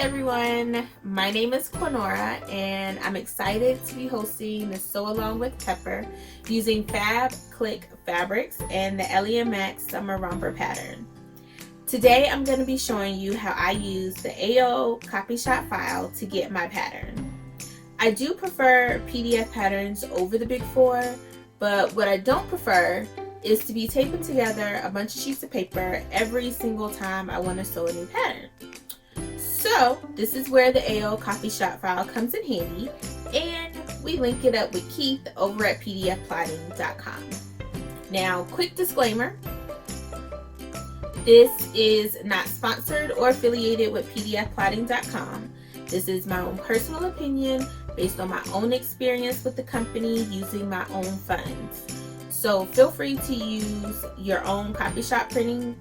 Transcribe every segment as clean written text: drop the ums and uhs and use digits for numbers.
everyone, my name is Queenora and I'm excited to be hosting the Sew Along with Pepper using Fab Click Fabrics and the Ellie and Mac Summer Romper pattern. Today I'm going to be showing you how I use the AO copy shop file to get my pattern. I do prefer PDF patterns over the Big Four, but what I don't prefer is to be taping together a bunch of sheets of paper every single time I want to sew a new pattern. So this is where the AO copy shop file comes in handy, and we link it up with Keith over at pdfplotting.com. Now, quick disclaimer, this is not sponsored or affiliated with pdfplotting.com. This is my own personal opinion based on my own experience with the company using my own funds. So feel free to use your own copy shop printing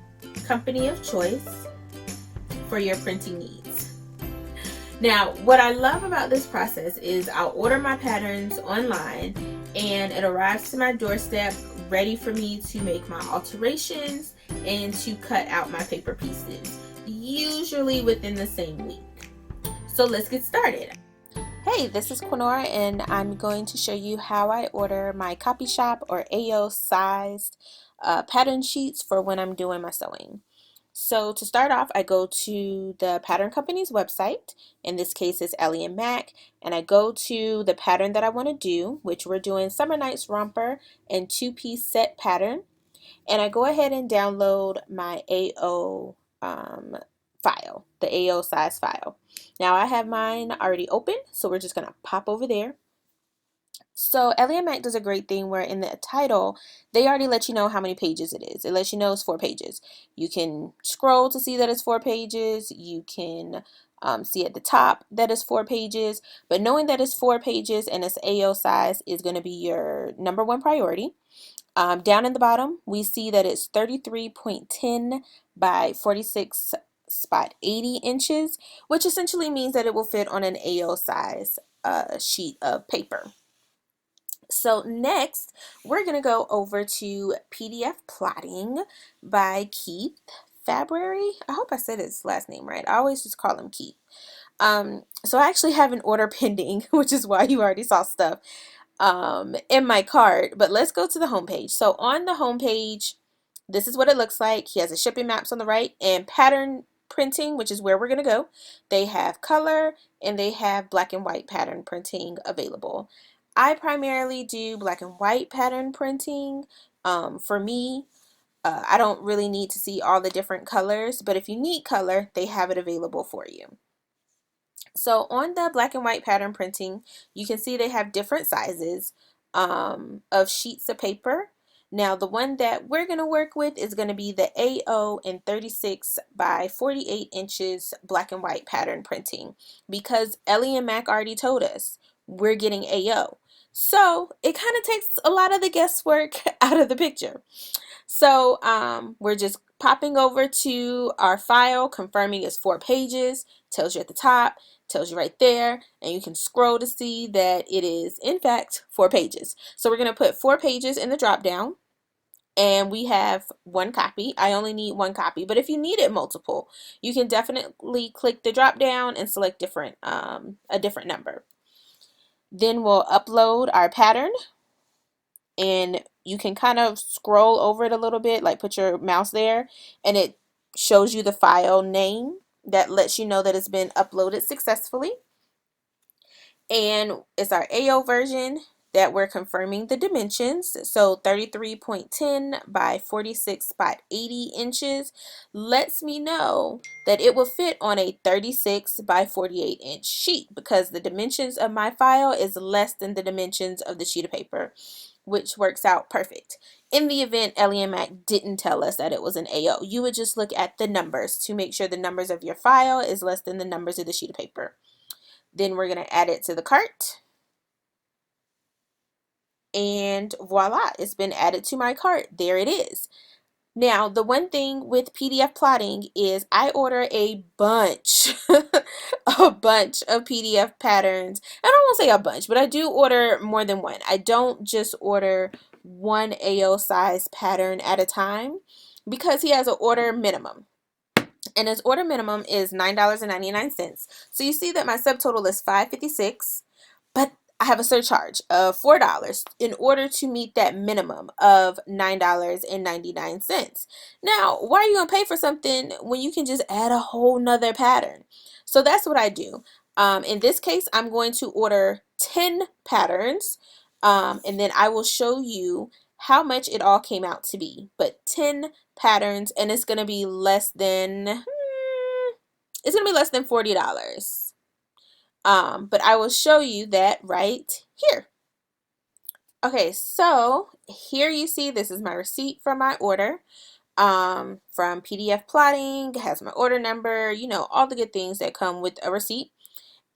company of choice for your printing needs. Now, what I love about this process is I'll order my patterns online and it arrives to my doorstep ready for me to make my alterations and to cut out my paper pieces, usually within the same week. So let's get started. Hey, this is Queenora and I'm going to show you how I order my copy shop or AO sized pattern sheets for when I'm doing my sewing. So to start off, I go to the pattern company's website. In this case, it's Ellie and Mac, and I go to the pattern that I want to do, which we're doing Summer Nights Romper and two-piece set pattern. And I go ahead and download my AO file, the AO size file. Now I have mine already open, so we're just going to pop over there. So Ellie and Mac does a great thing where in the title, they already let you know how many pages it is. It lets you know it's 4 pages. You can scroll to see that it's 4 pages. You can see at the top that it's 4 pages. But knowing that it's 4 pages and it's AO size is going to be your #1 priority. Down in the bottom, we see that it's 33.10 by 46.80 inches, which essentially means that it will fit on an AO size sheet of paper. So next, we're going to go over to PDF Plotting by Keith Fabry. I hope I said his last name right. I always just call him Keith. So I actually have an order pending, which is why you already saw stuff in my cart. But let's go to the homepage. So on the homepage, this is what it looks like. He has the shipping maps on the right and pattern printing, which is where we're going to go. They have color and they have black and white pattern printing available. I primarily do black and white pattern printing. For me, I don't really need to see all the different colors, but if you need color, they have it available for you. So on the black and white pattern printing, you can see they have different sizes of sheets of paper. Now the one that we're going to work with is going to be the AO in 36 by 48 inches black and white pattern printing, because Ellie and Mac already told us we're getting AO. So it kind of takes a lot of the guesswork out of the picture. So we're just popping over to our file, confirming it's 4 pages, tells you at the top, tells you right there, and you can scroll to see that it is in fact 4 pages. So we're going to put 4 pages in the drop down, and we have 1 copy. I only need 1 copy, but if you needed multiple, you can definitely click the drop down and select a different number. Then we'll upload our pattern, and you can kind of scroll over it a little bit, like put your mouse there, and it shows you the file name that lets you know that it's been uploaded successfully. And it's our AO version that we're confirming the dimensions. So 33.10 by 46.80 inches lets me know that it will fit on a 36 by 48 inch sheet, because the dimensions of my file is less than the dimensions of the sheet of paper, which works out perfect. In the event Ellie and Mac didn't tell us that it was an AO, you would just look at the numbers to make sure the numbers of your file is less than the numbers of the sheet of paper. Then we're going to add it to the cart. And voila, it's been added to my cart. There it is. Now, the one thing with PDF plotting is I order a bunch, a bunch of PDF patterns. I don't want to say a bunch, but I do order more than one. I don't just order one AO size pattern at a time, because he has an order minimum. and its order minimum is $9.99. So you see that my subtotal is $5.56, but I have a surcharge of $4 in order to meet that minimum of $9.99. Now, why are you gonna pay for something when you can just add a whole nother pattern? So that's what I do. In this case, I'm going to order 10 patterns, and then I will show you how much it all came out to be. But 10 patterns, and it's gonna be less than $40. But I will show you that right here. Okay, so here you see this is my receipt for my order from PDF Plotting. It has my order number, you know, all the good things that come with a receipt.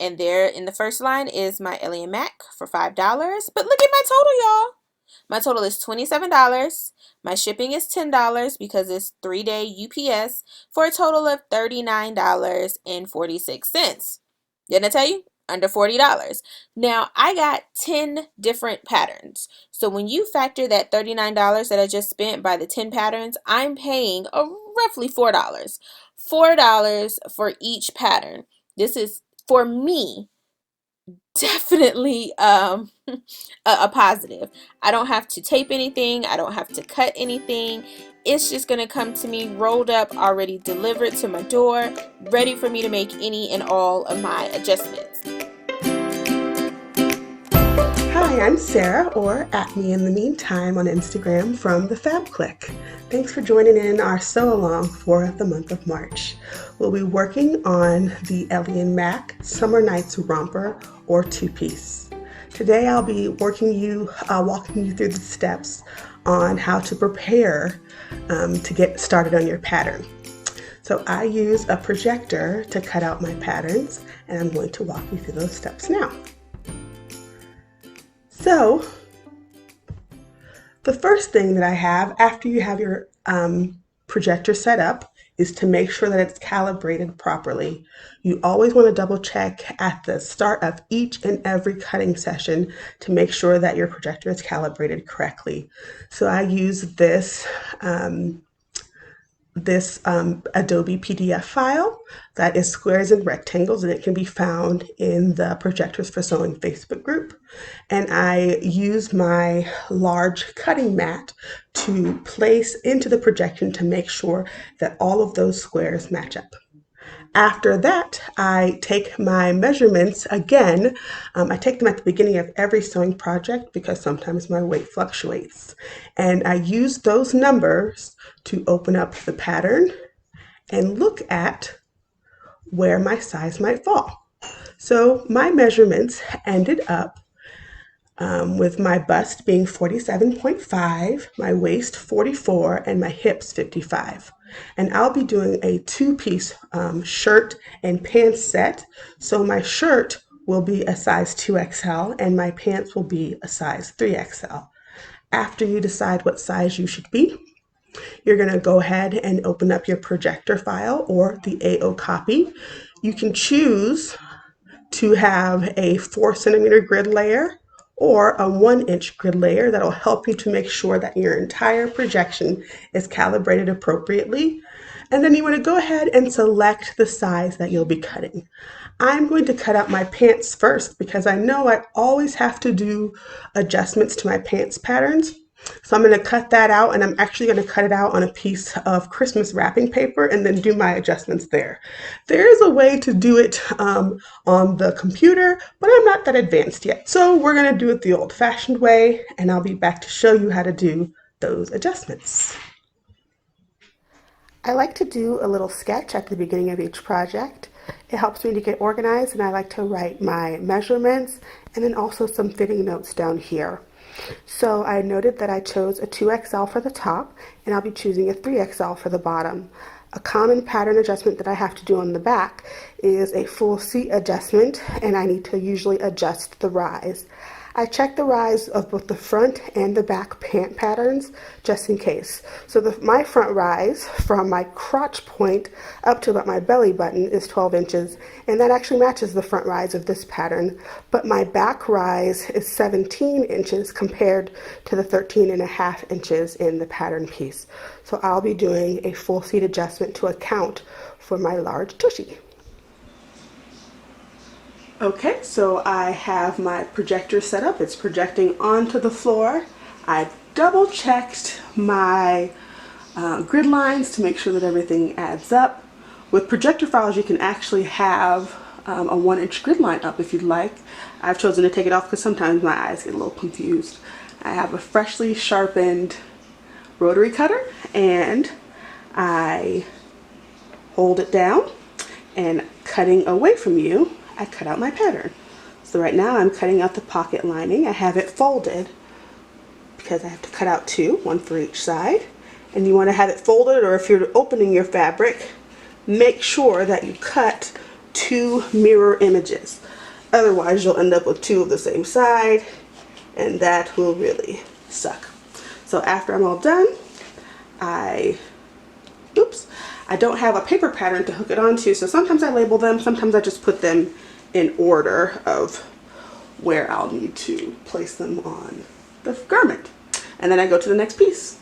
And there in the first line is my Ellie and Mac for $5. But look at my total, y'all. My total is $27. My shipping is $10 because it's 3-day UPS for a total of $39.46. Didn't I tell you? Under $40. Now, I got 10 different patterns. So when you factor that $39 that I just spent by the 10 patterns, I'm paying roughly $4. $4 for each pattern. This is, for me, definitely a positive. I don't have to tape anything. I don't have to cut anything. It's just going to come to me rolled up, already delivered to my door, ready for me to make any and all of my adjustments. Hi, I'm Sarah, or at me in the meantime on Instagram from the Fab Click. Thanks for joining in our sew along for the month of March. We'll be working on the Ellie and Mac Summer Nights Romper or two-piece. Today I'll be walking you through the steps on how to prepare to get started on your pattern. So I use a projector to cut out my patterns, and I'm going to walk you through those steps now. So the first thing that I have after you have your projector set up is to make sure that it's calibrated properly. You always want to double check at the start of each and every cutting session to make sure that your projector is calibrated correctly. So I use this Adobe PDF file that is squares and rectangles, and it can be found in the Projectors for Sewing Facebook group. And I use my large cutting mat to place into the projection to make sure that all of those squares match up. After that, I take my measurements again. I take them at the beginning of every sewing project because sometimes my weight fluctuates. And I use those numbers to open up the pattern and look at where my size might fall. So my measurements ended up with my bust being 47.5, my waist 44, and my hips 55. And I'll be doing a two-piece shirt and pants set. So my shirt will be a size 2XL and my pants will be a size 3XL. After you decide what size you should be, you're going to go ahead and open up your projector file or the AO copy. You can choose to have a 4-centimeter grid layer or a 1-inch grid layer that'll help you to make sure that your entire projection is calibrated appropriately. And then you want to go ahead and select the size that you'll be cutting. I'm going to cut out my pants first because I know I always have to do adjustments to my pants patterns. So I'm going to cut that out, and I'm actually going to cut it out on a piece of Christmas wrapping paper and then do my adjustments there. There is a way to do it on the computer, but I'm not that advanced yet. So we're going to do it the old-fashioned way, and I'll be back to show you how to do those adjustments. I like to do a little sketch at the beginning of each project. It helps me to get organized, and I like to write my measurements and then also some fitting notes down here. So I noted that I chose a 2XL for the top, and I'll be choosing a 3XL for the bottom. A common pattern adjustment that I have to do on the back is a full seat adjustment, and I need to usually adjust the rise. I check the rise of both the front and the back pant patterns just in case. So my front rise from my crotch point up to about my belly button is 12 inches, and that actually matches the front rise of this pattern. But my back rise is 17 inches compared to the 13.5 inches in the pattern piece. So I'll be doing a full seat adjustment to account for my large tushy. Okay, so I have my projector set up. It's projecting onto the floor. I've double checked my grid lines to make sure that everything adds up. With projector files, you can actually have a 1-inch grid line up if you'd like. I've chosen to take it off because sometimes my eyes get a little confused. I have a freshly sharpened rotary cutter, and I hold it down, and cutting away from you, I cut out my pattern. So right now I'm cutting out the pocket lining. I have it folded because I have to cut out 2, 1 for each side. And you want to have it folded, or if you're opening your fabric, make sure that you cut 2 mirror images. Otherwise you'll end up with 2 of the same side, and that will really suck. So after I'm all done, I don't have a paper pattern to hook it onto, so sometimes I label them, sometimes I just put them in order of where I'll need to place them on the garment. And then I go to the next piece.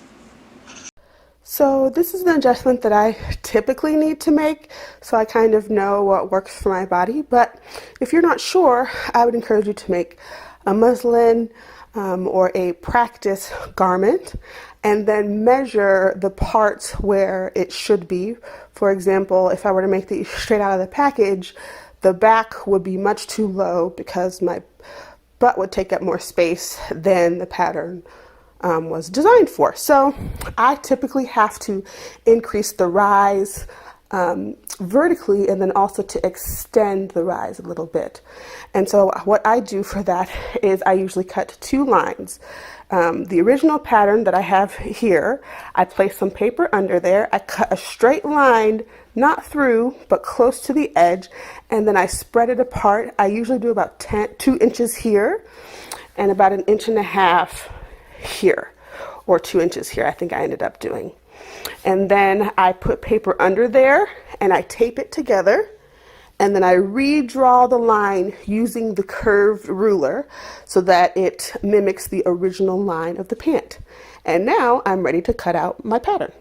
So this is an adjustment that I typically need to make, so I kind of know what works for my body. But if you're not sure, I would encourage you to make a muslin or a practice garment, and then measure the parts where it should be. For example, if I were to make these straight out of the package, the back would be much too low because my butt would take up more space than the pattern was designed for. So I typically have to increase the rise vertically, and then also to extend the rise a little bit. And so what I do for that is I usually cut 2 lines. The original pattern that I have here, I place some paper under there, I cut a straight line, not through, but close to the edge, and then I spread it apart. I usually do about 2 inches here, and about 1.5 inches here, or 2 inches here, I think I ended up doing. And then I put paper under there, and I tape it together, and then I redraw the line using the curved ruler so that it mimics the original line of the pant. And now I'm ready to cut out my pattern.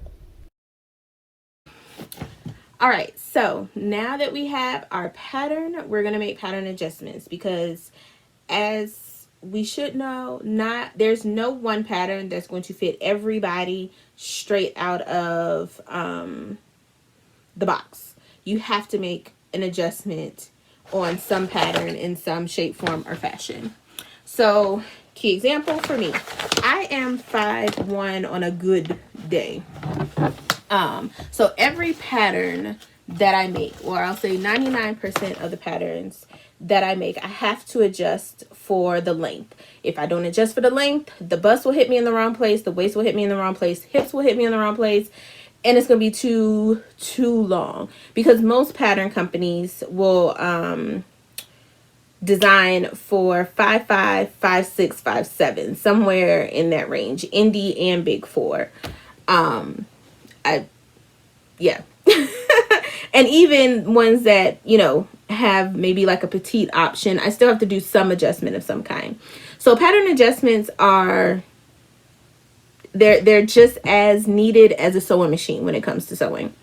All right, so now that we have our pattern, we're going to make pattern adjustments, because as we should know, there's no one pattern that's going to fit everybody straight out of the box. You have to make an adjustment on some pattern in some shape, form, or fashion. So, key example for me, I am 5'1" on a good day. So every pattern that I make, or I'll say 99% of the patterns that I make, I have to adjust for the length. If I don't adjust for the length, the bust will hit me in the wrong place, the waist will hit me in the wrong place, hips will hit me in the wrong place, and it's going to be too long, because most pattern companies will design for 5'5", 5'6", 5'7", somewhere in that range, indie and big 4. Yeah. And even ones that, have maybe like a petite option, I still have to do some adjustment of some kind. So pattern adjustments they're just as needed as a sewing machine when it comes to sewing.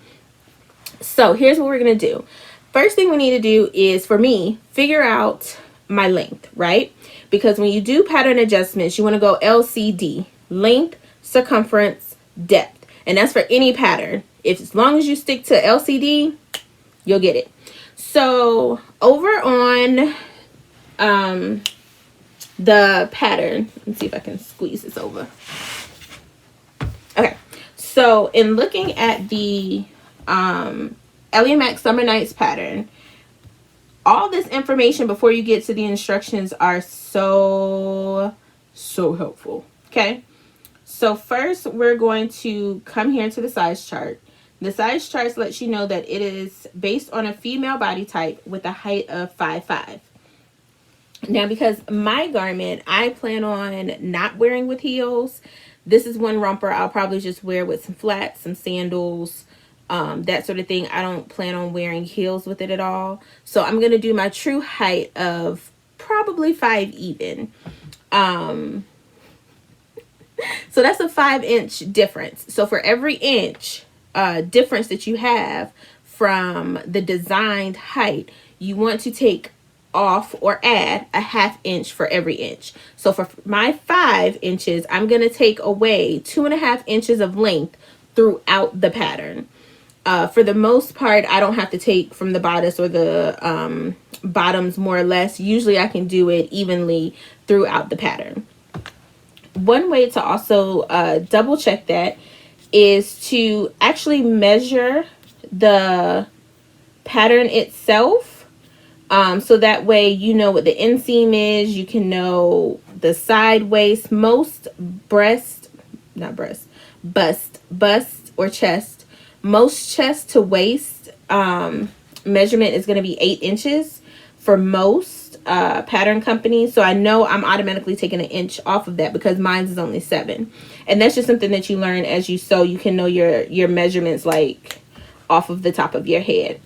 So here's what we're going to do. First thing we need to do is, for me, figure out my length, right? Because when you do pattern adjustments, you want to go LCD, length, circumference, depth. And that's for any pattern. As long as you stick to LCD, you'll get it. So over on the pattern, let's see if I can squeeze this over. Okay, so in looking at the Ellie and Mac Summer Nights pattern, all this information before you get to the instructions are so helpful. Okay, so first we're going to come here to the size chart. The size chart lets you know that it is based on a female body type with a height of 5'5". Now, because my garment, I plan on not wearing with heels. This is one romper I'll probably just wear with some flats, some sandals, that sort of thing. I don't plan on wearing heels with it at all. So I'm going to do my true height of probably 5 even. So that's a 5-inch difference. So for every inch difference that you have from the designed height, you want to take off or add a 1/2 inch for every inch. So for my 5 inches, I'm going to take away 2.5 inches of length throughout the pattern. For the most part, I don't have to take from the bodice or the bottoms more or less. Usually I can do it evenly throughout the pattern. One way to also double check that is to actually measure the pattern itself. So that way you know what the inseam is, you can know the side waist. Most bust or chest, most chest to waist measurement is going to be 8 inches for most pattern companies. So I know I'm automatically taking an inch off of that because mine is only 7. And that's just something that you learn as you sew. You can know your measurements like off of the top of your head.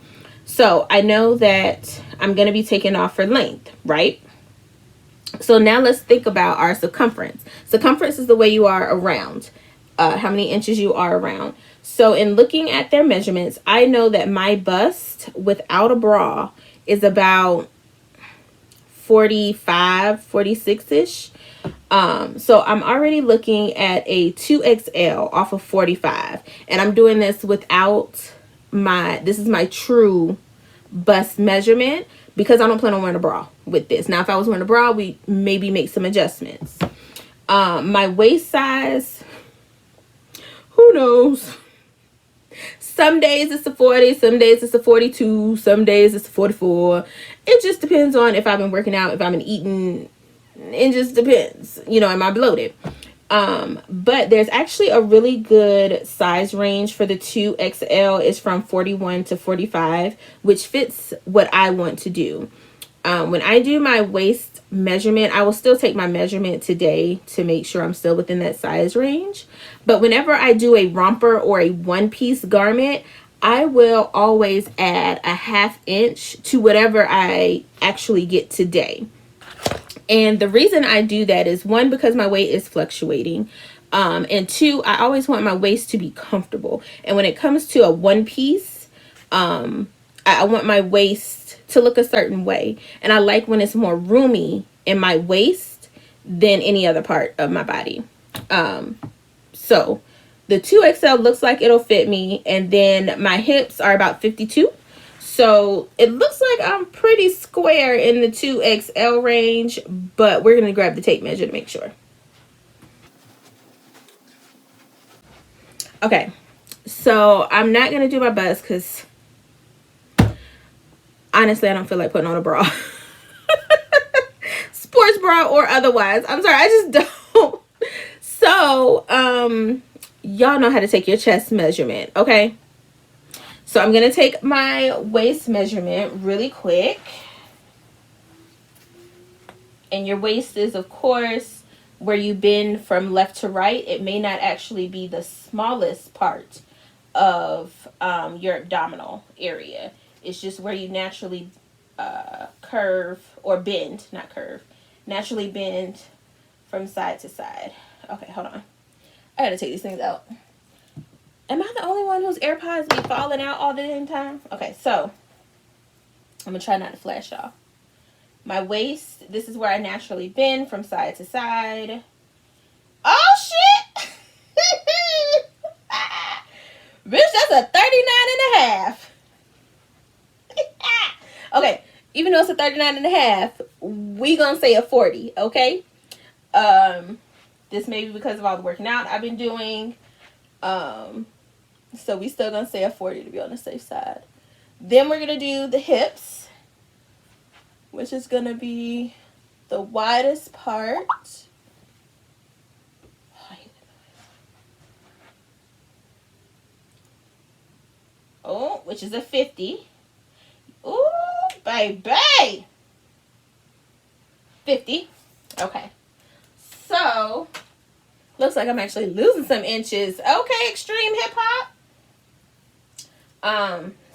So I know that I'm going to be taking off for length, right? So now let's think about our circumference. Circumference is the way you are around, how many inches you are around. So in looking at their measurements, I know that my bust without a bra is about 45, 46-ish. So I'm already looking at a 2XL off of 45. And I'm doing this without this is my true bust measurement because I don't plan on wearing a bra with this. Now, if I was wearing a bra, we maybe make some adjustments. My waist size, who knows? Some days it's a 40, some days it's a 42, some days it's a 44. It just depends on if I've been working out, if I've been eating. It just depends, am I bloated? But there's actually a really good size range for the 2XL. It's from 41 to 45, which fits what I want to do. When I do my waist measurement, I will still take my measurement today to make sure I'm still within that size range. But whenever I do a romper or a one-piece garment, I will always add a 1/2 inch to whatever I actually get today. And the reason I do that is, 1, because my weight is fluctuating. And 2, I always want my waist to be comfortable. And when it comes to a one piece, I want my waist to look a certain way. And I like when it's more roomy in my waist than any other part of my body. So the 2XL looks like it'll fit me. And then my hips are about 52. So it looks like I'm pretty square in the 2XL range, but we're going to grab the tape measure to make sure. Okay, so I'm not going to do my bust because honestly, I don't feel like putting on a bra. Sports bra or otherwise. I'm sorry, I just don't. So, y'all know how to take your chest measurement, okay? So I'm going to take my waist measurement really quick. And your waist is, of course, where you bend from left to right. It may not actually be the smallest part of your abdominal area. It's just where you naturally curve or bend, not curve, naturally bend from side to side. Okay, hold on. I gotta take these things out. Am I the only one whose AirPods be falling out all the damn time? Okay, so I'm gonna try not to flash y'all. My waist, this is where I naturally bend from side to side. Oh shit! Bitch, that's a 39 and a half. Okay, even though it's a 39 and a half, we gonna say a 40, okay? This may be because of all the working out I've been doing. So we still gonna say a 40 to be on the safe side. Then we're gonna do the hips, which is gonna be the widest part. Oh, which is a 50. Ooh, baby. 50. Okay. So, looks like I'm actually losing some inches. Okay, extreme hip hop.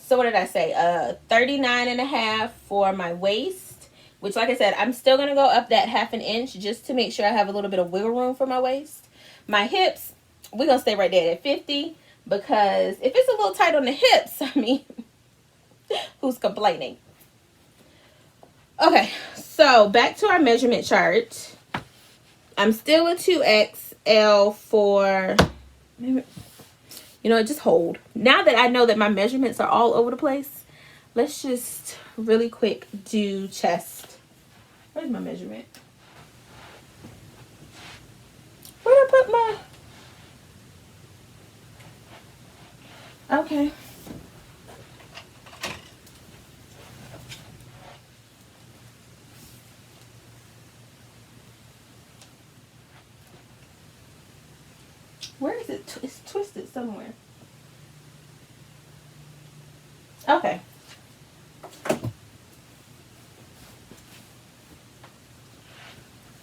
So what did I say? 39 and a half for my waist, which, like I said, I'm still going to go up that 1/2 inch just to make sure I have a little bit of wiggle room for my waist. My hips, we're going to stay right there at 50 because if it's a little tight on the hips, I mean, Who's complaining? Okay, so back to our measurement chart. I'm still a 2XL for, you know, just hold. Now that I know that my measurements are all over the place, let's just really quick do chest. Where's my measurement? Where did I put my... Okay. Where is it? It's twisted somewhere. Okay.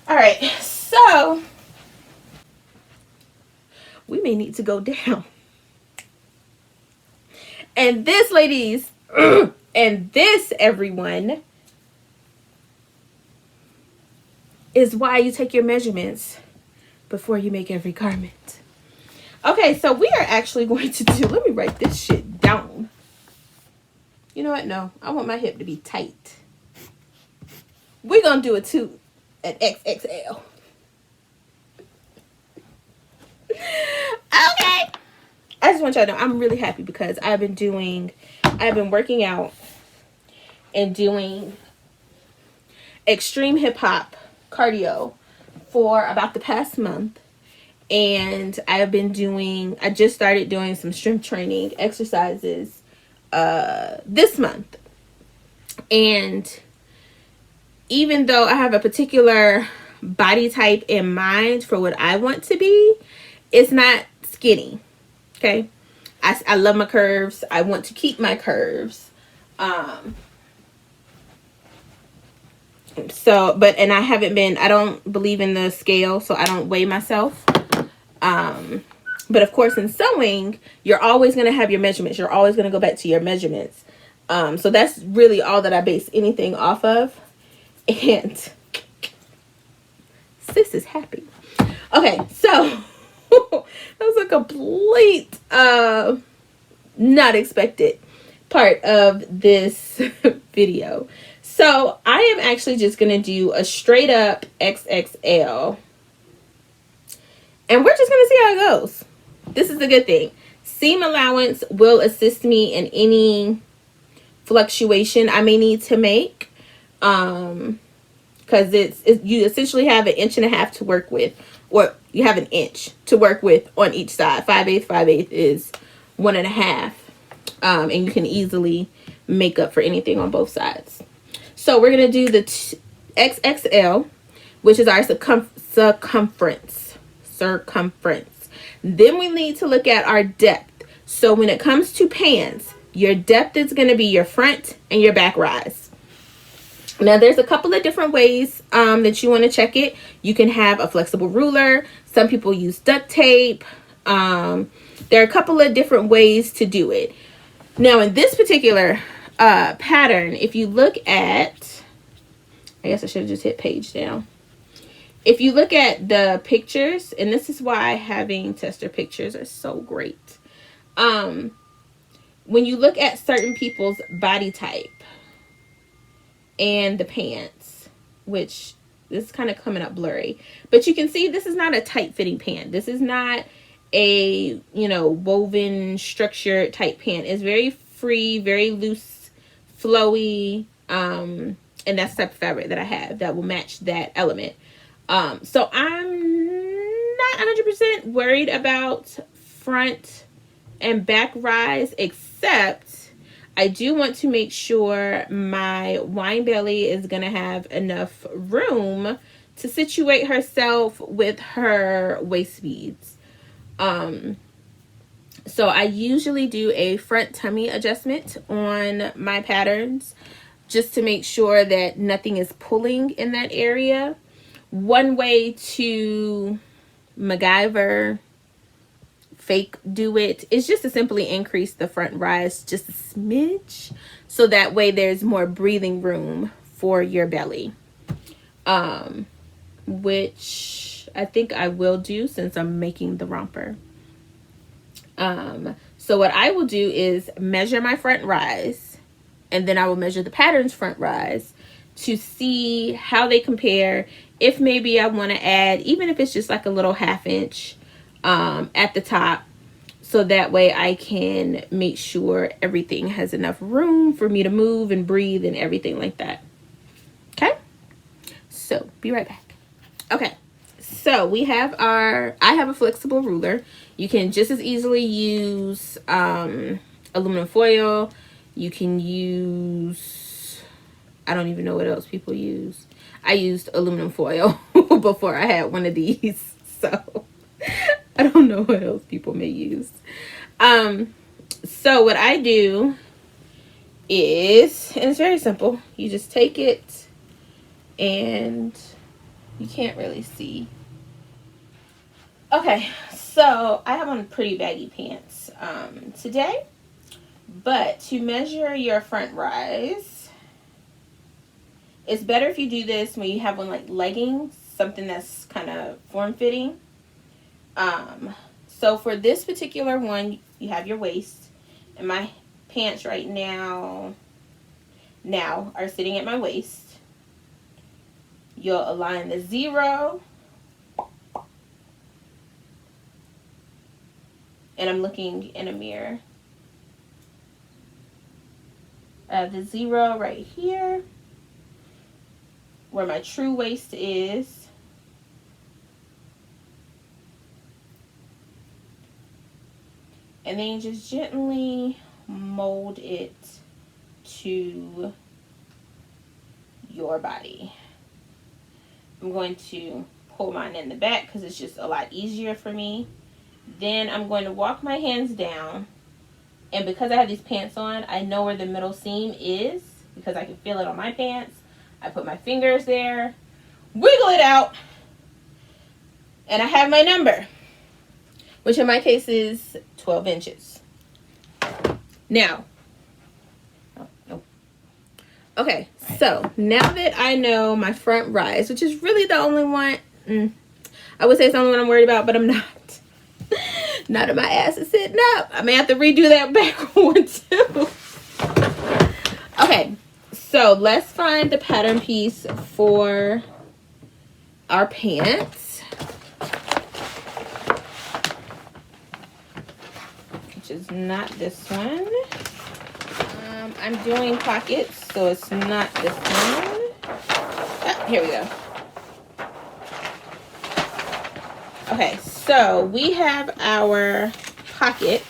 All right. So we may need to go down. And this, ladies, and this, everyone, is why you take your measurements before you make every garment. Okay, so we are actually going to do, let me write this shit down. You know what? No, I want my hip to be tight. We're going to do an XXL. Okay. I just want y'all to know I'm really happy because I've been working out and doing extreme hip hop cardio for about the past month. And I just started doing some strength training exercises this month. And even though I have a particular body type in mind for what I want to be, it's not skinny. Okay. I love my curves. I want to keep my curves. I don't believe in the scale, so I don't weigh myself. But of course in sewing, you're always going to have your measurements. You're always going to go back to your measurements. So that's really all that I base anything off of. And sis is happy. Okay, so that was a complete not expected part of this video. So I am actually just going to do a straight up XXL. And we're just going to see how it goes. This is the good thing. Seam allowance will assist me in any fluctuation I may need to make. Because you essentially have 1.5 inches to work with. Or you have 1 inch to work with on each side. 5/8 is 1.5. And you can easily make up for anything on both sides. So we're going to do the XXL, which is our circumference. Then we need to look at our depth. So when it comes to pants, your depth is going to be your front and your back rise. Now there's a couple of different ways that you want to check it. You can have a flexible ruler. Some people use duct tape. There are a couple of different ways to do it. Now in this particular pattern, if you look at, I guess I should have just hit page down. If you look at the pictures, and this is why having tester pictures are so great. When you look at certain people's body type and the pants, which this is kind of coming up blurry, but you can see this is not a tight fitting pant. This is not a, woven structured type pant. It's very free, very loose, flowy, and that's the type of fabric that I have that will match that element. So I'm not 100% worried about front and back rise, except I do want to make sure my wine belly is going to have enough room to situate herself with her waist beads. So I usually do a front tummy adjustment on my patterns just to make sure that nothing is pulling in that area. One way to MacGyver fake do it is just to simply increase the front rise just a smidge, so that way there's more breathing room for your belly, which I think I will do since I'm making the romper. So what I will do is measure my front rise, and then I will measure the pattern's front rise to see how they compare. If maybe I want to add, even if it's just like a little 1/2 inch at the top, so that way I can make sure everything has enough room for me to move and breathe and everything like that. Okay, so be right back. Okay, so we have I have a flexible ruler. You can just as easily use aluminum foil. You can use, I don't even know what else people use. I used aluminum foil before I had one of these, so I don't know what else people may use. So what I do is, and it's very simple, you just take it, and you can't really see. Okay, so I have on pretty baggy pants today, but to measure your front rise, it's better if you do this when you have on like leggings, something that's kind of form-fitting. So for this particular one, you have your waist, and my pants right now are sitting at my waist. You'll align the 0, and I'm looking in a mirror. The 0 right here, where my true waist is. And then you just gently mold it to your body. I'm going to pull mine in the back because it's just a lot easier for me. Then I'm going to walk my hands down. And because I have these pants on, I know where the middle seam is because I can feel it on my pants. I put my fingers there, wiggle it out, and I have my number, which in my case is 12 inches. Now, okay, so now that I know my front rise, which is really the only one, I would say it's the only one I'm worried about, but I'm not. Now that my ass is sitting up, I may have to redo that back one too. Okay, so let's find the pattern piece for our pants, which is not this one. I'm doing pockets, so it's not this one. Oh, here we go. Okay, so we have our pockets,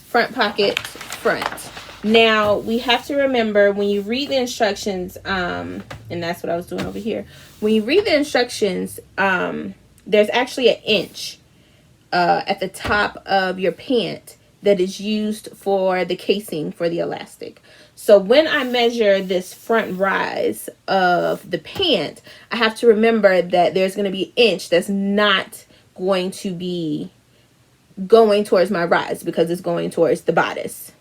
front pocket, front. Now, we have to remember when you read the instructions, and that's what I was doing over here. When you read the instructions, there's actually an inch at the top of your pant that is used for the casing for the elastic. So when I measure this front rise of the pant, I have to remember that there's going to be an inch that's not going to be going towards my rise because it's going towards the bodice.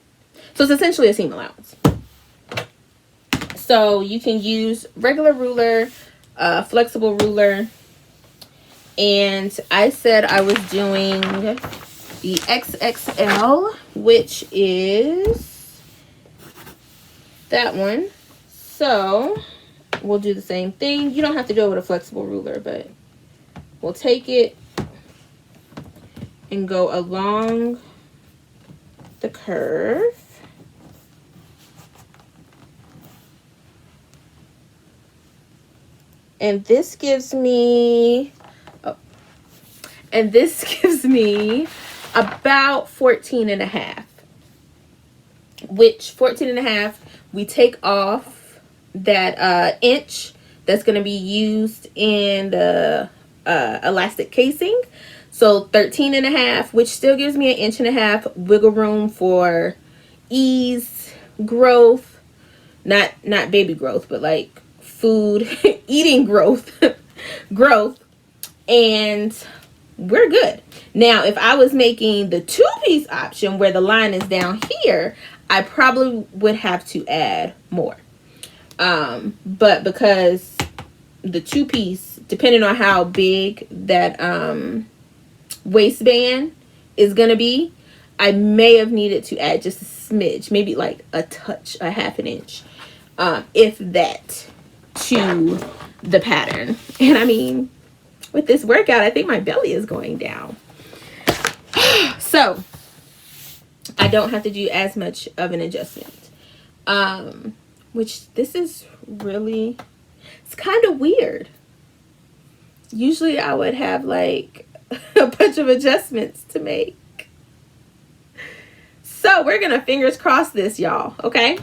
So it's essentially a seam allowance. So you can use regular ruler, flexible ruler, and I said I was doing the XXL, which is that one. So we'll do the same thing. You don't have to do it with a flexible ruler, but we'll take it and go along the curve. And this gives me, about 14 and a half, which 14 and a half, we take off that inch that's going to be used in the elastic casing. So 13 and a half, which still gives me 1.5 inches wiggle room for ease, growth, not baby growth, but like food, eating growth, and we're good. Now, if I was making the 2-piece option where the line is down here, I probably would have to add more. But because the 2-piece, depending on how big that waistband is going to be, I may have needed to add just a smidge, maybe like a touch, a half an inch, if that, to the pattern. And I mean, with this workout, I think my belly is going down. So I don't have to do as much of an adjustment. Which this is really, it's kind of weird. Usually I would have like a bunch of adjustments to make. So we're gonna fingers crossed this, y'all, okay?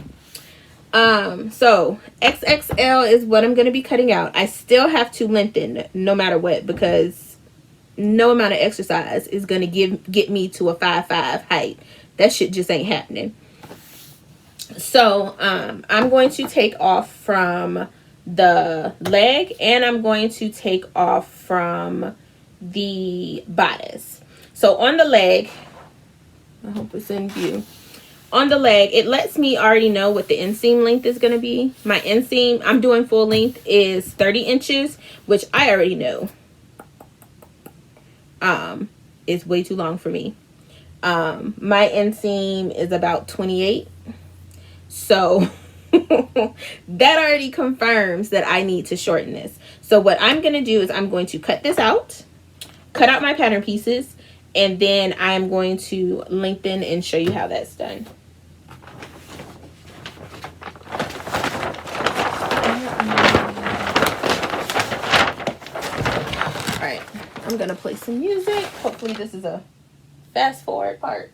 So XXL is what I'm gonna be cutting out. I still have to lengthen no matter what, because no amount of exercise is gonna get me to a 5'5" height. That shit just ain't happening. So I'm going to take off from the leg, and I'm going to take off from the bodice. So on the leg, I hope it's in view. On the leg, it lets me already know what the inseam length is going to be. My inseam, I'm doing full length, is 30 inches, which I already know is way too long for me. My inseam is about 28. So that already confirms that I need to shorten this. So what I'm going to do is I'm going to cut this out, cut out my pattern pieces, and then I'm going to lengthen and show you how that's done. All right, I'm going to play some music. Hopefully this is a fast forward part.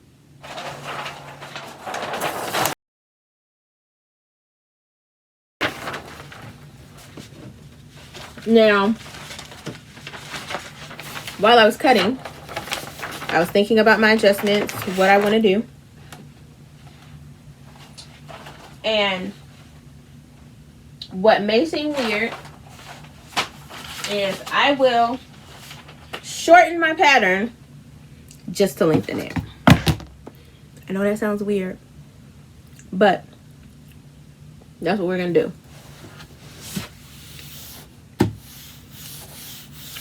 Now, while I was cutting, I was thinking about my adjustments, what I want to do. And what may seem weird is I will shorten my pattern just to lengthen it. I know that sounds weird, but that's what we're going to do.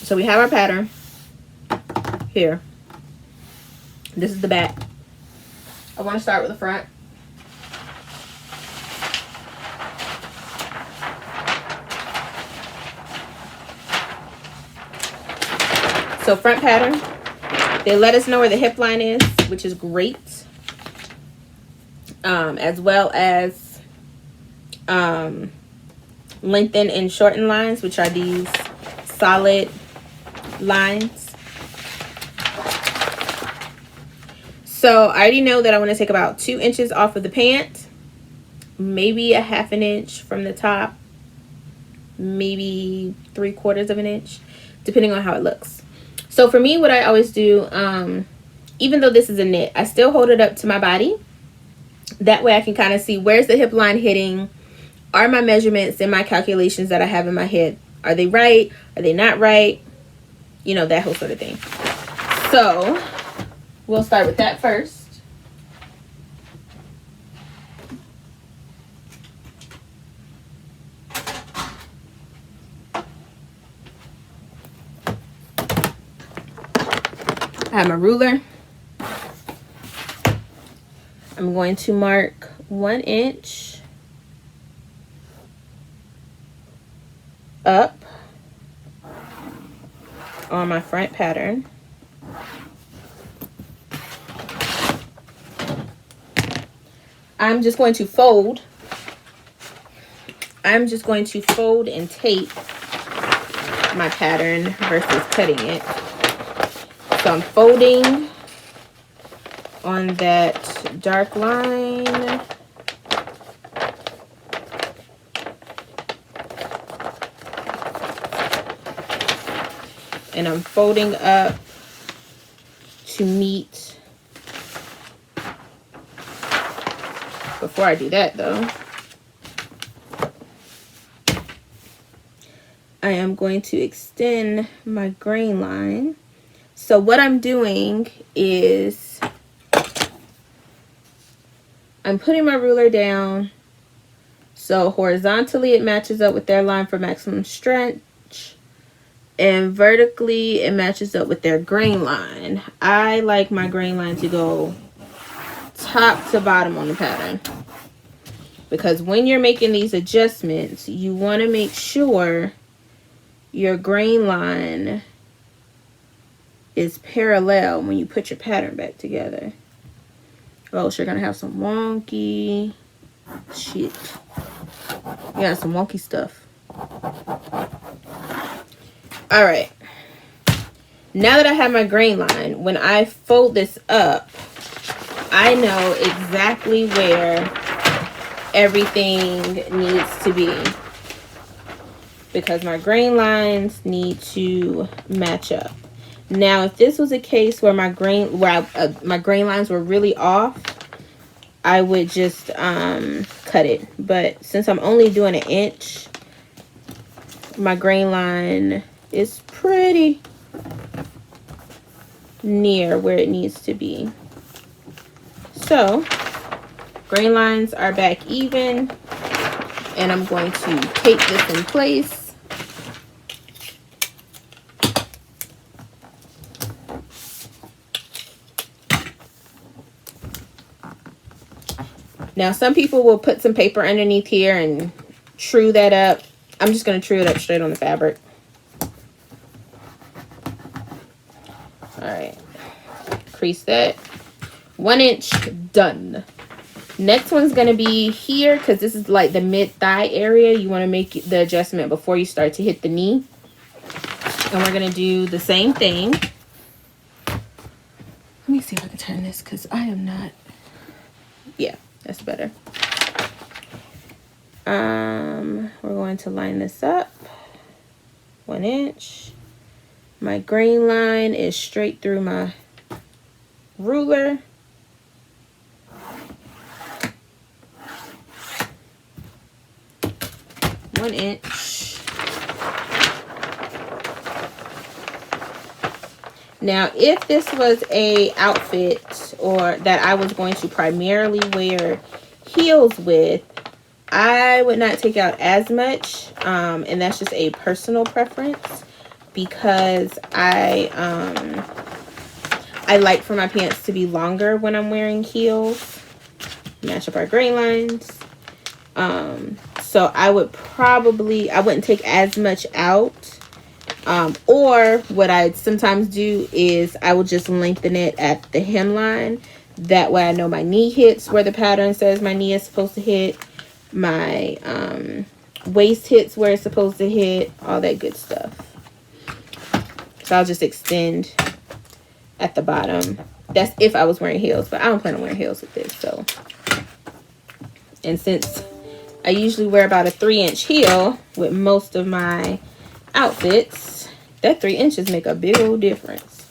So we have our pattern here. This is the back. I want to start with the front. So front pattern, they let us know where the hip line is, which is great. As well as lengthen and shorten lines, which are these solid lines. So I already know that I want to take about 2 inches off of the pant, maybe a half an inch from the top, maybe 3/4 of an inch, depending on how it looks. So for me, what I always do, even though this is a knit, I still hold it up to my body. That way I can kind of see where's the hip line hitting. Are my measurements and my calculations that I have in my head, are they right? Are they not right? You know, that whole sort of thing. So we'll start with that first. I have my ruler. I'm going to mark 1 inch up on my front pattern. I'm just going to fold. I'm just going to fold and tape my pattern versus cutting it. So I'm folding on that dark line. And I'm folding up to meet. Before I do that though, I am going to extend my grain line. So what I'm doing is I'm putting my ruler down so horizontally it matches up with their line for maximum stretch, and vertically it matches up with their grain line. I like my grain line to go top to bottom on the pattern. Because when you're making these adjustments, you want to make sure your grain line is parallel when you put your pattern back together. Oh, so you're going to have some wonky shit. Yeah, some wonky stuff. Alright. Now that I have my grain line, when I fold this up, I know exactly where everything needs to be. Because my grain lines need to match up. Now, if this was a case where my grain lines were really off, I would just cut it. But since I'm only doing 1 inch, my grain line is pretty near where it needs to be. So, grain lines are back even, and I'm going to tape this in place. Now, some people will put some paper underneath here and true that up. I'm just going to true it up straight on the fabric. Alright. Crease that. 1 inch, done. Next one's going to be here because this is like the mid-thigh area. You want to make the adjustment before you start to hit the knee. And we're going to do the same thing. Let me see if I can turn this because I am not... Yeah. That's better. We're going to line this up. 1 inch. My grain line is straight through my ruler. One inch. Now, if this was a outfit or that I was going to primarily wear heels with, I would not take out as much, and that's just a personal preference because I like for my pants to be longer when I'm wearing heels. Match up our grain lines. So I wouldn't take as much out. Or what I'd sometimes do is I will just lengthen it at the hemline. That way I know my knee hits where the pattern says my knee is supposed to hit. My waist hits where it's supposed to hit. All that good stuff. So I'll just extend at the bottom. That's if I was wearing heels. But I don't plan on wearing heels with this. So, and since I usually wear about a 3-inch heel with most of my outfits, that 3 inches make a big old difference.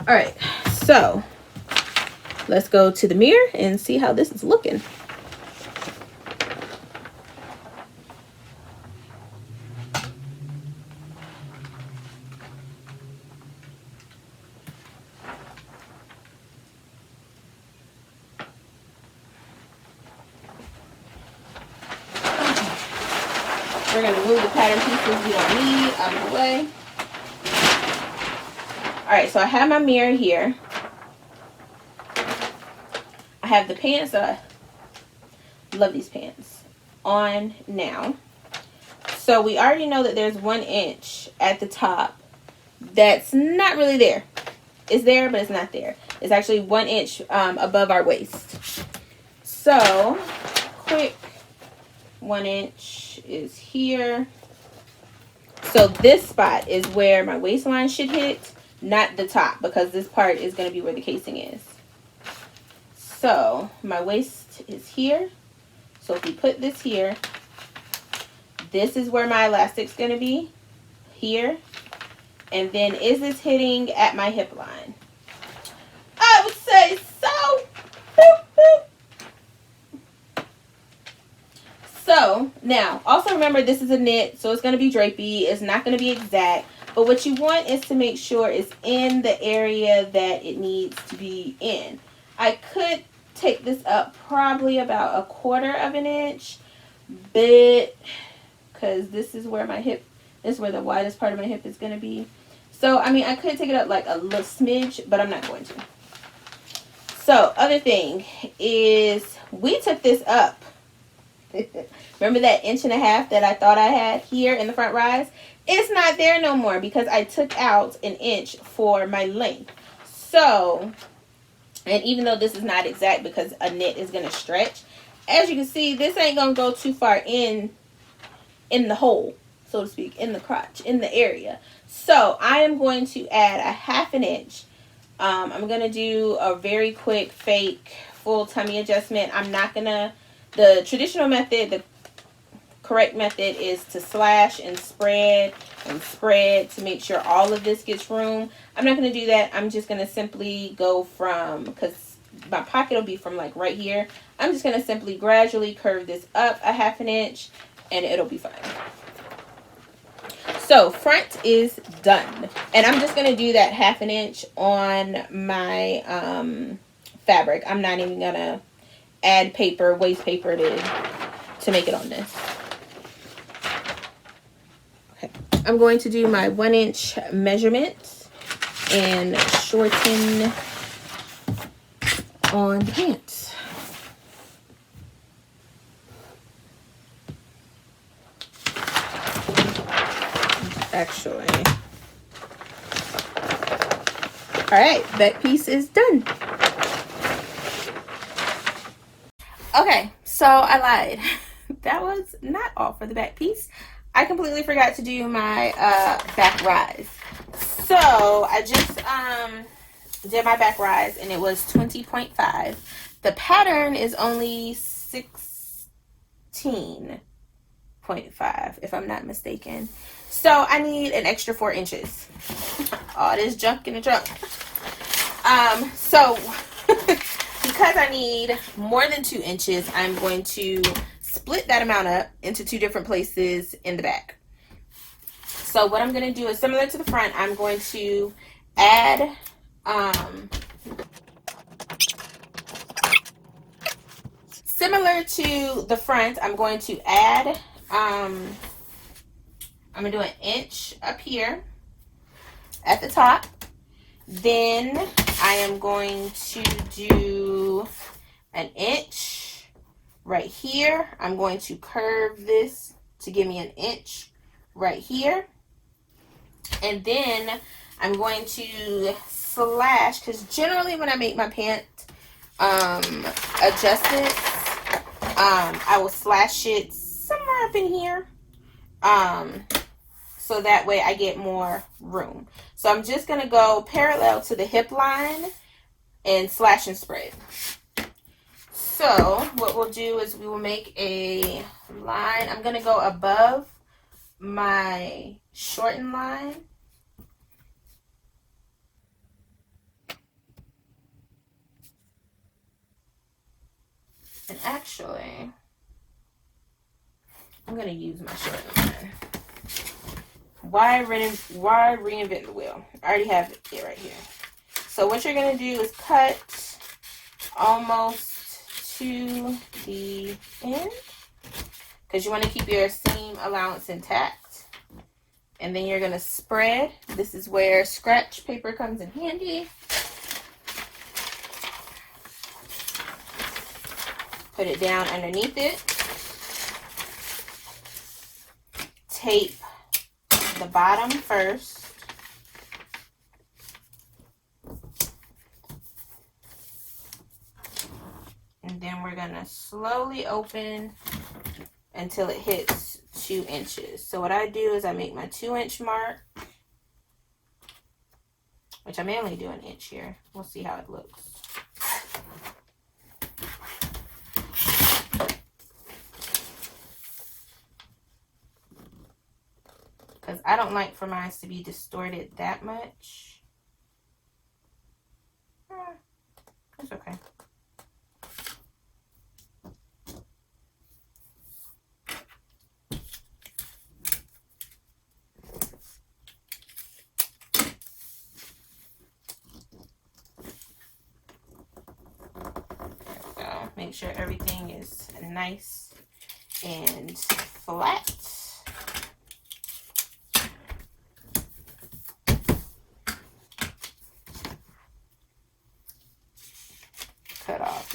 All right, so let's go to the mirror and see how this is looking. We're going to move the pattern pieces we don't need out of the way. Alright, so I have my mirror here. I have the pants that I love these pants on now. So we already know that there's 1 inch at the top that's not really there. It's there, but it's not there. It's actually 1 inch above our waist. So, quick 1 inch is here. So this spot is where my waistline should hit, not the top, because this part is going to be where the casing is. So my waist is here. So if we put this here, this is where my elastic's going to be, here. And then is this hitting at my hip line? I would say so. Boop, boop. So, now, also remember this is a knit, so it's going to be drapey. It's not going to be exact. But what you want is to make sure it's in the area that it needs to be in. I could take this up probably about 1/4 inch. But, because this is where my hip, this is where the widest part of my hip is going to be. So, I mean, I could take it up like a little smidge, but I'm not going to. So other thing is we took this up. Remember that 1.5 inch that I thought I had here in the front rise? It's not there no more because I took out 1 inch for my length. So, and even though this is not exact because a knit is going to stretch, as you can see, this ain't going to go too far in the hole, so to speak, in the crotch, in the area. So I am going to add a 1/2 inch. I'm going to do a very quick fake full tummy adjustment. I'm not going to, the traditional method, the correct method is to slash and spread to make sure all of this gets room. I'm not going to do that. I'm just going to simply go from, because my pocket will be from like right here, I'm just going to simply gradually curve this up a 1/2 inch and it'll be fine. So front is done, and I'm just going to do that 1/2 inch on my fabric. I'm not even going to add paper, waste paper to make it on this. Okay, I'm going to do my 1 inch measurement and shorten on the pants. Actually, all right, back piece is done. Okay, so I lied. That was not all for the back piece. I completely forgot to do my back rise. So I just did my back rise and it was 20.5. The pattern is only 16.5 if I'm not mistaken. So I need an extra 4 inches. All this junk in the trunk. So because I need more than 2 inches, I'm going to split that amount up into 2 different places in the back. So what I'm going to do is similar to the front. I'm going to add similar to the front, I'm going to add I'm going to do 1 inch up here at the top. Then I am going to do 1 inch right here. I'm going to curve this to give me 1 inch right here. And then I'm going to slash, because generally when I make my pant adjustments, I will slash it somewhere up in here. So that way I get more room. So I'm just going to go parallel to the hip line and slash and spread. So what we'll do is we will make a line. I'm going to go above my shortened line. And actually, I'm going to use my shortened line. Why reinvent the wheel? I already have it right here. So what you're going to do is cut almost to the end, because you want to keep your seam allowance intact. And then you're going to spread. This is where scratch paper comes in handy. Put it down underneath it. Tape the bottom first. And then we're going to slowly open until it hits 2 inches. So what I do is I make my 2 inch mark, which I may only do 1 inch here. We'll see how it looks. Because I don't like for mine to be distorted that much. It's okay. So make sure everything is nice and flat.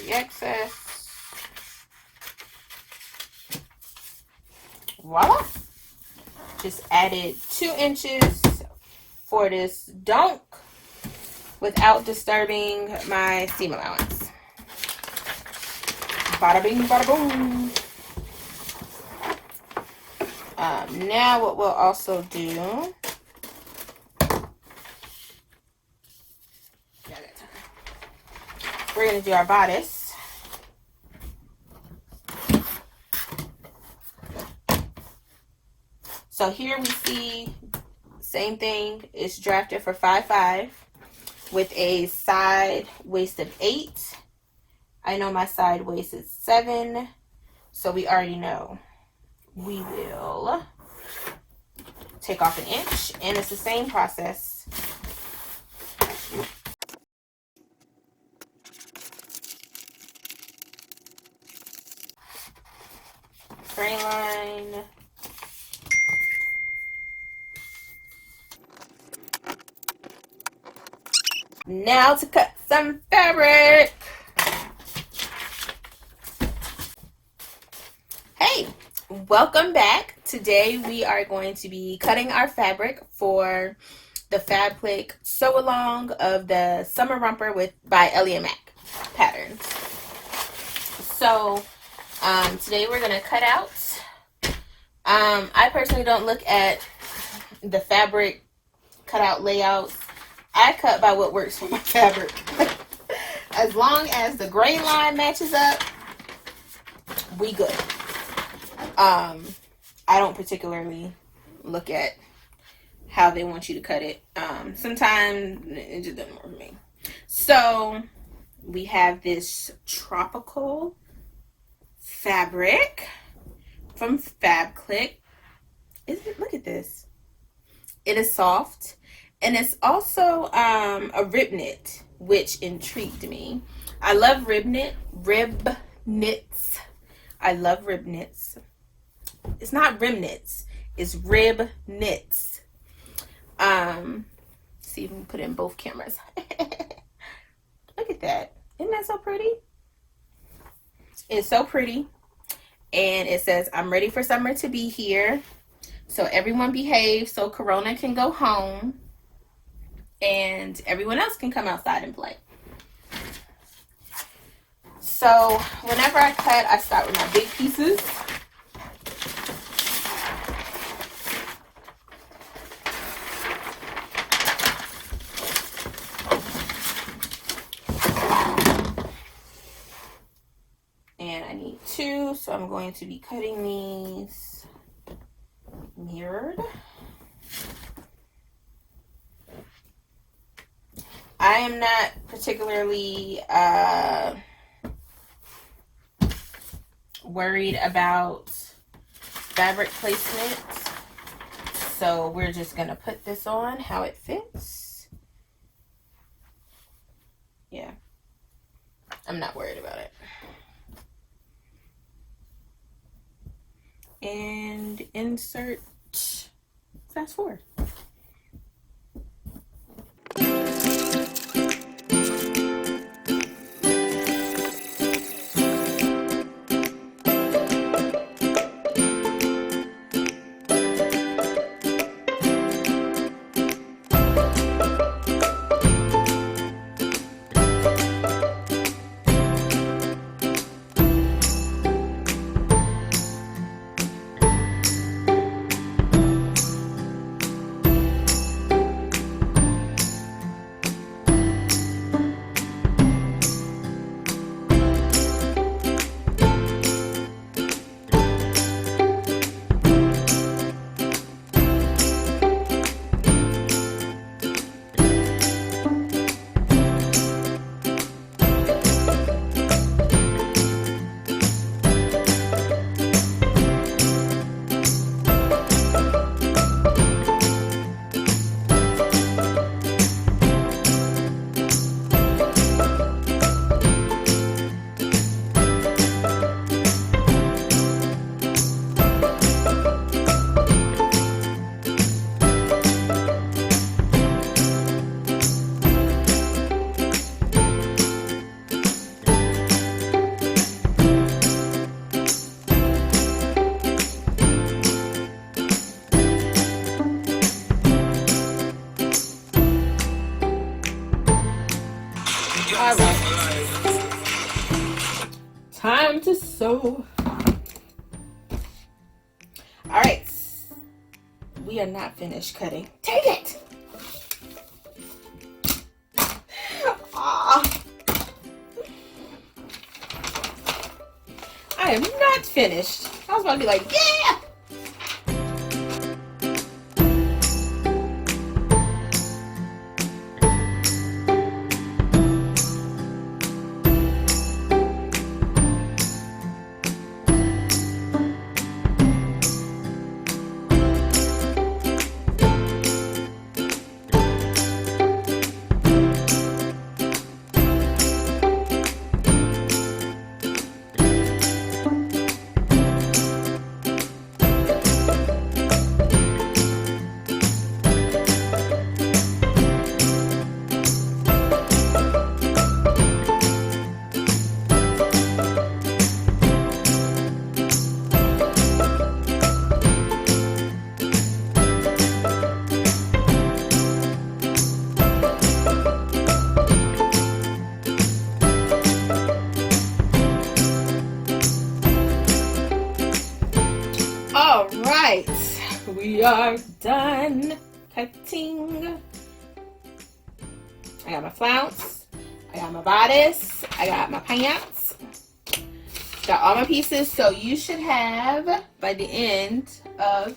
the excess. Voila. Just added 2 inches for this donk without disturbing my seam allowance. Bada bing, bada boom. Now what we'll also do, we're going to do our bodice. So here we see, same thing, it's drafted for 5'5" with a side waist of 8. I know my side waist is 7, so we already know we will take off 1 inch, and it's the same process. Grain line. Now to cut some fabric. Hey, welcome back. Today we are going to be cutting our fabric for the Fab Click Sew Along of the Summer Romper by Ellie and Mac patterns. So today we're going to cut out. I personally don't look at the fabric cutout layouts. I cut by what works for my fabric. As long as the grain line matches up, we good. I don't particularly look at how they want you to cut it. Sometimes it just doesn't work for me. So we have this tropical fabric from Fab Click. Look at this. It is soft. And it's also a rib knit, which intrigued me. I love rib knits. I love rib knits. It's not rib knits. It's rib knits. See if we can put it in both cameras. Look at that. Isn't that so pretty? It's so pretty. And it says, I'm ready for summer to be here. So everyone behave so Corona can go home. And everyone else can come outside and play. So whenever I cut, I start with my big pieces. And I need 2, so I'm going to be cutting these mirrored. I am not particularly worried about fabric placement, so we're just going to put this on how it fits. Yeah, I'm not worried about it. And insert fast forward. sew. All right, we are not finished cutting. Take it. I am not finished. I was about to be like, yeah! All right, we are done cutting. I got my flounce, I got my bodice, I got my pants, got all my pieces. So you should have, by the end of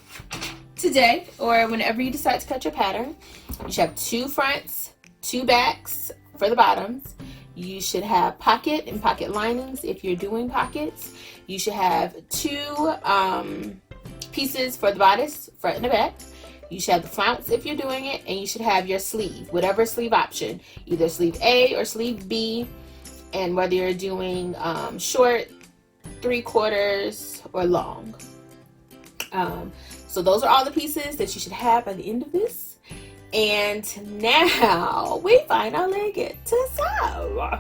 today or whenever you decide to cut your pattern, you should have 2 fronts, 2 backs for the bottoms. You should have pocket and pocket linings if you're doing pockets. You should have 2 pieces for the bodice, front and the back. You should have the flounce if you're doing it, and you should have your sleeve, whatever sleeve option, either sleeve A or sleeve B, and whether you're doing short, 3/4, or long. So those are all the pieces that you should have by the end of this. And now we finally get to sew.